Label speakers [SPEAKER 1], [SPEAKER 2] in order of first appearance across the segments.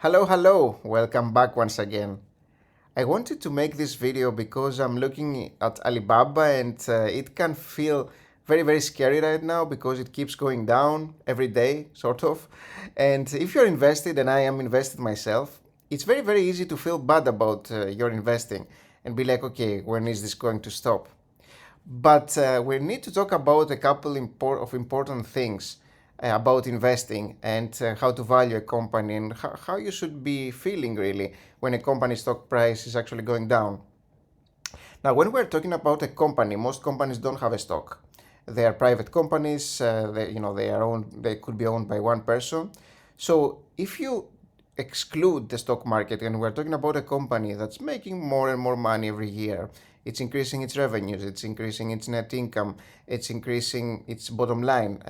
[SPEAKER 1] Hello, welcome back once again. I wanted to make this video because I'm looking at Alibaba and it can feel very scary right now because it keeps going down every day, sort of. And if you're invested, and I am invested myself, it's very easy to feel bad about your investing and be like, okay, when is this going to stop? But we need to talk about a couple of important things about investing and how to value a company and how you should be feeling really when a company stock price is actually going down. Now, when we're talking about a company, most companies don't have a stock. They are private companies. They could be owned by one person. So if you exclude the stock market and we're talking about a company that's making more and more money every year, it's increasing its revenues, it's increasing its net income, it's increasing its bottom line.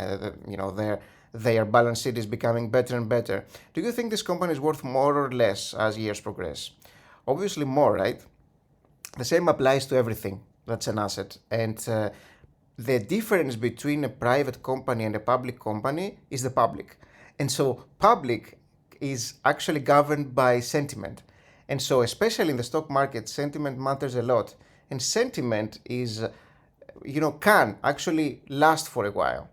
[SPEAKER 1] Their balance sheet is becoming better and better. Do you think this company is worth more or less as years progress? Obviously more, right? The same applies to everything that's an asset. And the difference between a private company and a public company is the public. And so public is actually governed by sentiment. And so especially in the stock market, sentiment matters a lot. And sentiment can actually last for a while.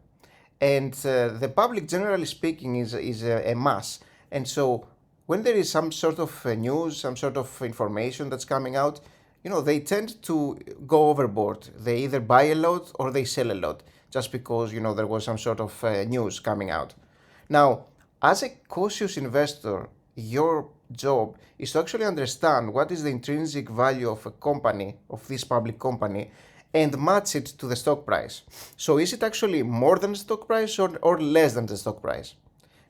[SPEAKER 1] And the public, generally speaking, is a mass. And so when there is some sort of news, some sort of information that's coming out, they tend to go overboard. They either buy a lot or they sell a lot just because, there was some sort of news coming out. Now, as a cautious investor, your job is to actually understand what is the intrinsic value of a company, of this public company, and match it to the stock price. So is it actually more than the stock price or less than the stock price?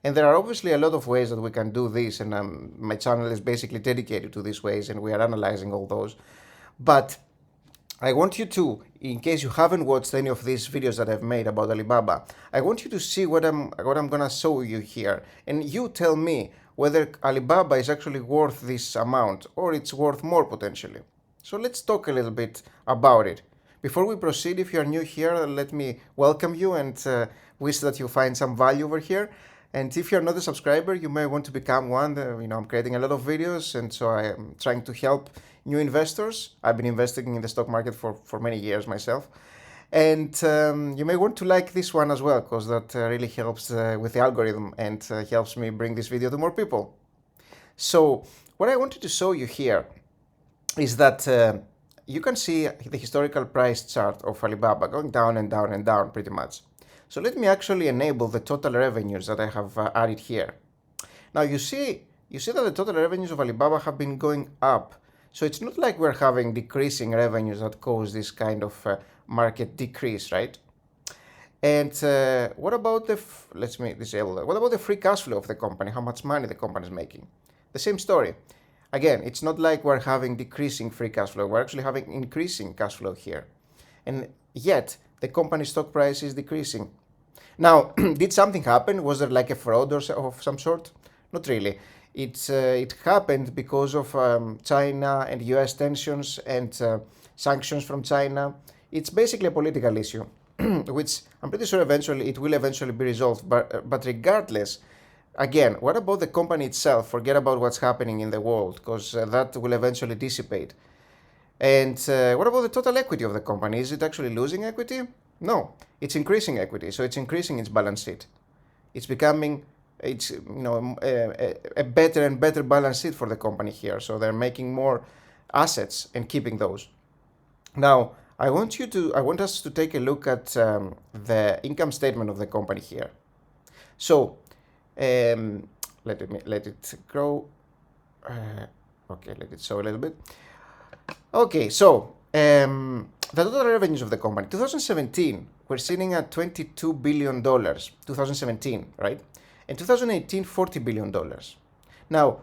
[SPEAKER 1] And there are obviously a lot of ways that we can do this, and my channel is basically dedicated to these ways, and we are analyzing all those. But I want you to, in case you haven't watched any of these videos that I've made about Alibaba, I want you to see what I'm gonna show you here, and you tell me whether Alibaba is actually worth this amount or it's worth more potentially. So let's talk a little bit about it. Before we proceed, if you are new here, let me welcome you and wish that you find some value over here. And if you're not a subscriber, you may want to become one. I'm creating a lot of videos, and so I am trying to help new investors. I've been investing in the stock market for many years myself. And you may want to like this one as well, because that really helps with the algorithm and helps me bring this video to more people. So what I wanted to show you here is that you can see the historical price chart of Alibaba going down and down and down pretty much. So let me actually enable the total revenues that I have added here. Now you see that the total revenues of Alibaba have been going up. So it's not like we're having decreasing revenues that cause this kind of market decrease, right? And what about let me disable that. What about the free cash flow of the company? How much money the company is making? The same story. Again, it's not like we're having decreasing free cash flow. We're actually having increasing cash flow here. And yet, the company's stock price is decreasing. Now, did something happen? Was there like a fraud of some sort? Not really. It happened because of China and US tensions and sanctions from China. It's basically a political issue, which I'm pretty sure eventually it will eventually be resolved. But regardless, again, what about the company itself? Forget about what's happening in the world, because that will eventually dissipate. And what about the total equity of the company? Is it actually losing equity? No, it's increasing equity. So it's increasing its balance sheet. It's becoming a better and better balance sheet for the company here. So they're making more assets and keeping those. Now, I want us to take a look at the income statement of the company here. So let it grow. Okay, let it show a little bit. Okay, so the total revenues of the company, 2017, we're sitting at $22 billion, 2017, right? In 2018, $40 billion. Now,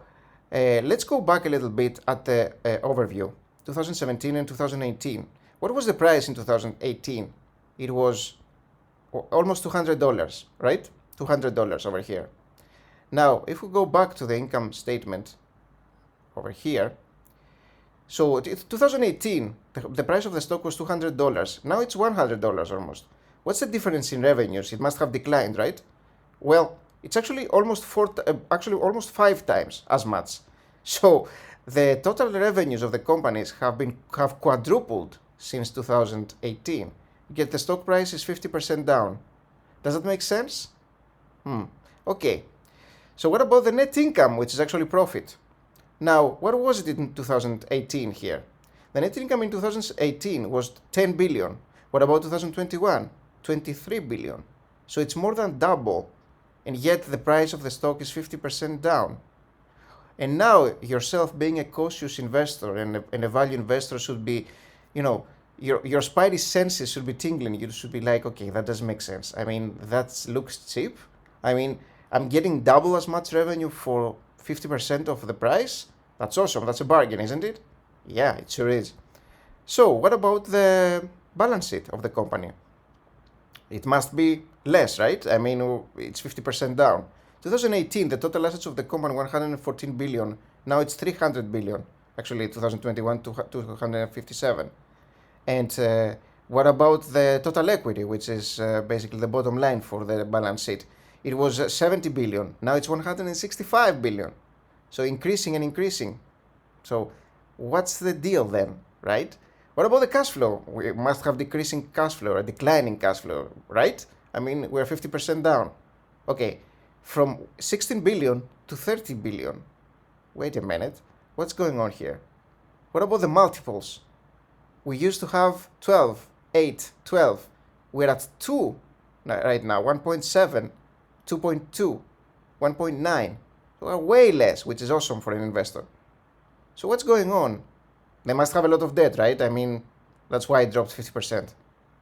[SPEAKER 1] let's go back a little bit at the overview, 2017 and 2018. What was the price in 2018? It was almost $200, right? $200 over here. Now, if we go back to the income statement over here, so 2018, the price of the stock was $200. Now it's $100 almost. What's the difference in revenues? It must have declined, right? Well, It's actually almost 5 times as much. So the total revenues of the companies have quadrupled since 2018. Yet the stock price is 50% down. Does that make sense? Okay. So what about the net income, which is actually profit? Now, what was it in 2018 here? The net income in 2018 was 10 billion. What about 2021? 23 billion. So it's more than double, and yet the price of the stock is 50% down. And now yourself being a cautious investor and a value investor should be, your spidey senses should be tingling. You should be like, okay, that doesn't make sense. I mean, that looks cheap. I mean, I'm getting double as much revenue for 50% of the price. That's awesome. That's a bargain, isn't it? Yeah, it sure is. So what about the balance sheet of the company? It must be less, right? I mean, it's 50% down. 2018, the total assets of the company 114 billion. Now it's 300 billion. Actually, 2021, 257. And what about the total equity, which is basically the bottom line for the balance sheet? It was 70 billion. Now it's 165 billion. So increasing and increasing. So what's the deal then, right? What about the cash flow? We must have decreasing cash flow or declining cash flow, right? I mean, we're 50% down. Okay, from 16 billion to 30 billion. Wait a minute. What's going on here? What about the multiples? We used to have 12, 8, 12. We're at 2 right now, 1.7, 2.2, 1.9. So we're way less, which is awesome for an investor. So what's going on? They must have a lot of debt, right? I mean, that's why it dropped 50%.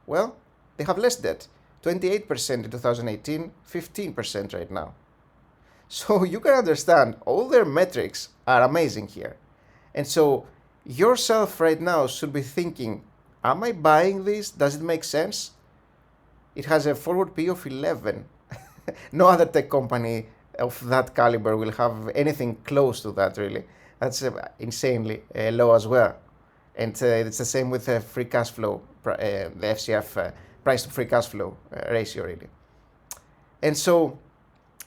[SPEAKER 1] Well, they have less debt. 28% in 2018, 15% right now. So you can understand all their metrics are amazing here. And so yourself right now should be thinking, am I buying this? Does it make sense? It has a forward P of 11. No other tech company of that caliber will have anything close to that, really. That's insanely low as well. And it's the same with free cash flow, the FCF, price to free cash flow ratio, really. And so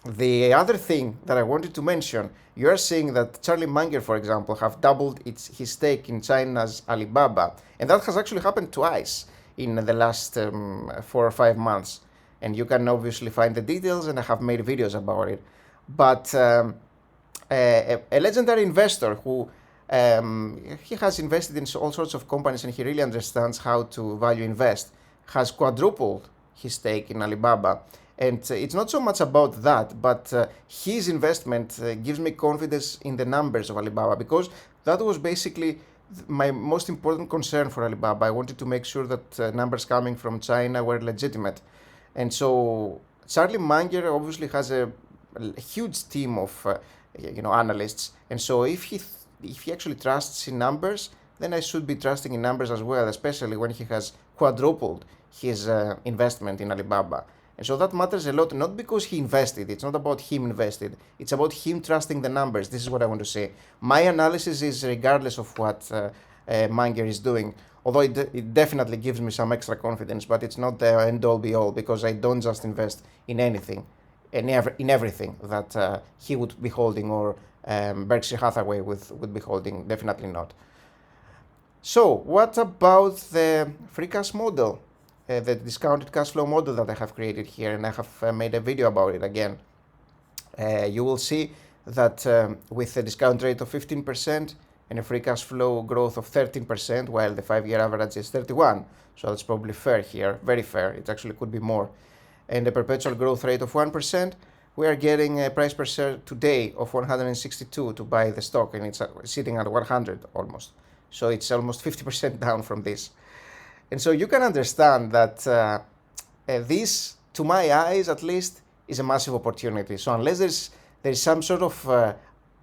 [SPEAKER 1] the other thing that I wanted to mention, you're seeing that Charlie Munger, for example, have doubled his stake in China's Alibaba. And that has actually happened twice in the last 4 or 5 months. And you can obviously find the details, and I have made videos about it. But a legendary investor who he has invested in all sorts of companies, and he really understands how to value invest, has quadrupled his stake in Alibaba. And it's not so much about that, but his investment gives me confidence in the numbers of Alibaba, because that was basically my most important concern for Alibaba. I wanted to make sure that numbers coming from China were legitimate. And so Charlie Munger obviously has a huge team of analysts. And so if he actually trusts in numbers, then I should be trusting in numbers as well, especially when he has quadrupled his investment in Alibaba. And so that matters a lot, not because he invested. It's not about him invested. It's about him trusting the numbers. This is what I want to say. My analysis is regardless of what Munger is doing, although it definitely gives me some extra confidence, but it's not the end-all be-all, because I don't just invest in anything, in everything that he would be holding, or Berkshire Hathaway would be holding. Definitely not. So what about the free cash model? The discounted cash flow model that I have created here, and I have made a video about it again. You will see that with a discount rate of 15% and a free cash flow growth of 13%, while the 5-year average is 31%. So that's probably fair here, very fair. It actually could be more. And a perpetual growth rate of 1%, we are getting a price per share today of 162 to buy the stock, and it's sitting at 100 almost. So it's almost 50% down from this. And so you can understand that this, to my eyes at least, is a massive opportunity. So unless there's some sort of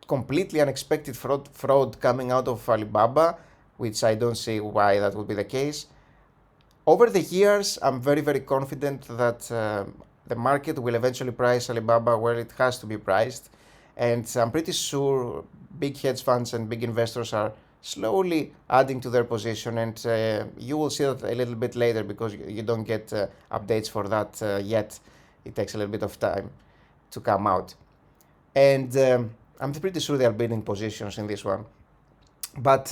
[SPEAKER 1] completely unexpected fraud coming out of Alibaba, which I don't see why that would be the case, over the years, I'm very, very confident that the market will eventually price Alibaba where it has to be priced. And I'm pretty sure big hedge funds and big investors are slowly adding to their position, and you will see that a little bit later, because you don't get updates for that yet. It takes a little bit of time to come out. And I'm pretty sure they are building positions in this one. But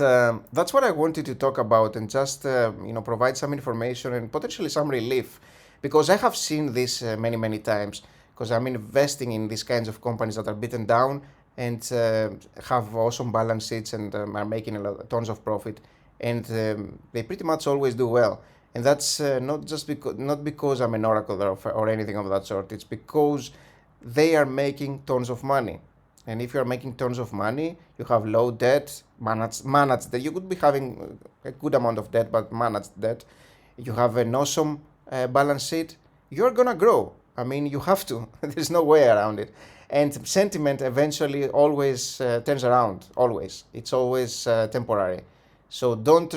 [SPEAKER 1] that's what I wanted to talk about, and just provide some information and potentially some relief, because I have seen this many times, because I'm investing in these kinds of companies that are beaten down and have awesome balance sheets and are making tons of profit, and they pretty much always do well. And that's not because I'm an oracle or anything of that sort. It's because they are making tons of money. And if you are making tons of money, you have low debt, managed debt. You could be having a good amount of debt, but managed debt. You have an awesome balance sheet. You're gonna grow. I mean, you have to. There's no way around it. And sentiment eventually always turns around. Always. It's always temporary. So don't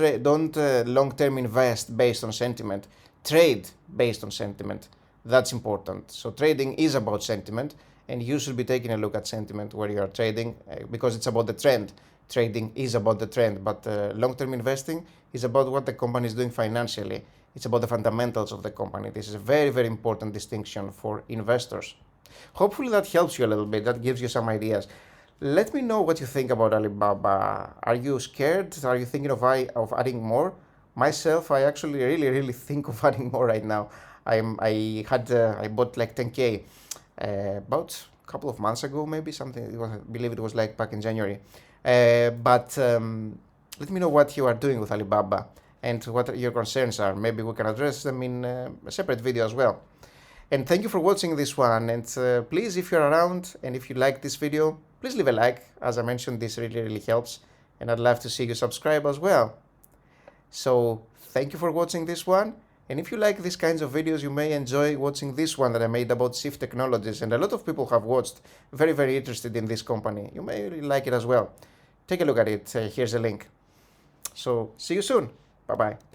[SPEAKER 1] long-term invest based on sentiment. Trade based on sentiment. That's important. So trading is about sentiment, and you should be taking a look at sentiment where you are trading, because it's about the trend. Trading is about the trend, but long-term investing is about what the company is doing financially. It's about the fundamentals of the company. This is a very important distinction for investors. Hopefully that helps you a little bit. That gives you some ideas. Let me know what you think about Alibaba. Are you scared? Are you thinking of adding more? Myself, I actually really think of adding more right now. I bought like 10K about a couple of months ago, maybe something. I believe it was like back in January. But let me know what you are doing with Alibaba and what your concerns are. Maybe we can address them in a separate video as well. And thank you for watching this one. And please, if you're around and if you like this video, please leave a like. As I mentioned, this really helps. And I'd love to see you subscribe as well. So thank you for watching this one. And if you like these kinds of videos, you may enjoy watching this one that I made about Shift Technologies. And a lot of people have watched, very interested in this company. You may really like it as well. Take a look at it. Here's a link. So see you soon. Bye-bye.